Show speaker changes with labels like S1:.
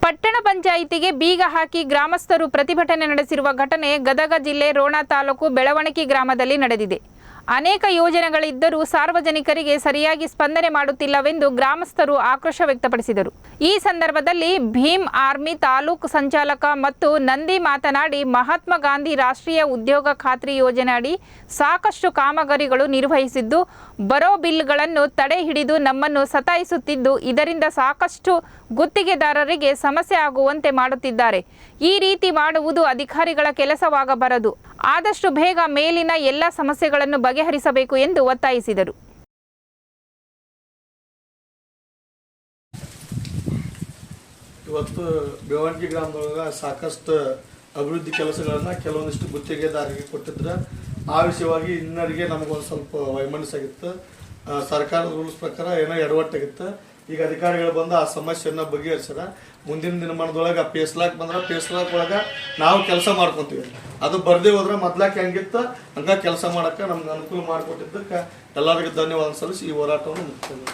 S1: ಪಟ್ಟಣ ಪಂಚಾಯಿತಿಗೆ ಬೀಗ ಹಾಕಿ ಗ್ರಾಮಸ್ಥರು ಪ್ರತಿಭಟನೆ ನಡೆಸಿರುವ ಘಟನೆ ಗದಗ ಜಿಲ್ಲೆ ರೋಣ ತಾಲೂಕು ಬೆಳವಣಿಗೆ ಗ್ರಾಮದಲ್ಲಿ ನಡೆದಿದೆ. ಅನೇಕ ಯೋಜನೆಗಳಿದ್ದರೂ ಸಾರ್ವಜನಿಕರಿಗೆ ಸರಿಯಾಗಿ ಸ್ಪಂದನೆ ಮಾಡುತ್ತಿಲ್ಲವೆಂದು ಗ್ರಾಮಸ್ಥರು ಆಕ್ರೋಶ ವ್ಯಕ್ತಪಡಿಸಿದರು. ಈ ಸಂದರ್ಭದಲ್ಲಿ ಭೀಮ್ ಆರ್ಮಿ ತಾಲೂಕು ಸಂಚಾಲಕ ಮತ್ತು ನಂದಿ ಮಾತನಾಡಿ, ಮಹಾತ್ಮ ಗಾಂಧಿ ರಾಷ್ಟ್ರೀಯ ಉದ್ಯೋಗ ಖಾತ್ರಿ ಯೋಜನೆ ಅಡಿ ಸಾಕಷ್ಟು ಕಾಮಗಾರಿಗಳು ನಿರ್ವಹಿಸಿದ್ದು, ಬರೋ ಬಿಲ್ಗಳನ್ನು ತಡೆ ಹಿಡಿದು ನಮ್ಮನ್ನು ಸತಾಯಿಸುತ್ತಿದ್ದು, ಇದರಿಂದ ಸಾಕಷ್ಟು ಗುತ್ತಿಗೆದಾರರಿಗೆ ಸಮಸ್ಯೆ ಆಗುವಂತೆ ಮಾಡುತ್ತಿದ್ದಾರೆ. ಈ ರೀತಿ ಮಾಡುವುದು ಅಧಿಕಾರಿಗಳ ಕೆಲಸವಾಗಬಾರದು. ಆದಷ್ಟು ಬೇಗ ಮೇಲಿನ ಎಲ್ಲ ಸಮಸ್ಯೆಗಳನ್ನು ಬಗೆಹರಿಸಬೇಕು ಎಂದು ಒತ್ತಾಯಿಸಿದರು.
S2: ಇವತ್ತು ಬೆಳವಣಿಗೆ ಗ್ರಾಮದೊಳಗೆ ಸಾಕಷ್ಟು ಅಭಿವೃದ್ಧಿ ಕೆಲಸಗಳನ್ನು ಕೆಲವೊಂದಿಷ್ಟು ಗುತ್ತಿಗೆದಾರರಿಗೆ ಕೊಟ್ಟಿದ್ರೆ ಆ ವಿಷಯವಾಗಿ ಇನ್ನರಿಗೆ ನಮಗೊಂದು ಸ್ವಲ್ಪ ವೈಮನಸ್ಸಾಗಿತ್ತು. ಸರ್ಕಾರದ ರೂಲ್ಸ್ ಪ್ರಕಾರ ಏನೋ ಎಡವಟ್ಟಾಗಿತ್ತು. ಈಗ ಅಧಿಕಾರಿಗಳು ಬಂದು ಆ ಸಮಸ್ಯೆಯನ್ನು ಬಗೆಹರಿಸ್ಯಾರ. ಮುಂದಿನ ದಿನಮಾನದೊಳಗೆ ಪೇಸ್ಲಾಕ್ ಬಂದ್ರೆ ಪೇಸ್ಲಾಕ್ ಒಳಗೆ ನಾವು ಕೆಲಸ ಮಾಡ್ಕೊತೀವಿ. ಅದು ಬರ್ದೇ ಹೋದ್ರೆ ಮೊದ್ಲಾಕ್ ಹೆಂಗಿತ್ತು ಹಂಗ ಕೆಲಸ ಮಾಡೋಕ್ಕೆ ನಮ್ಗೆ ಅನುಕೂಲ ಮಾಡಿಕೊಟ್ಟಿದ್ದಕ್ಕೆ ಎಲ್ಲರಿಗೂ ಧನ್ಯವಾದ ಸಲ್ಲಿಸಿ ಈ ಹೋರಾಟವನ್ನು ಮುಗಿಸ್ತೇವೆ.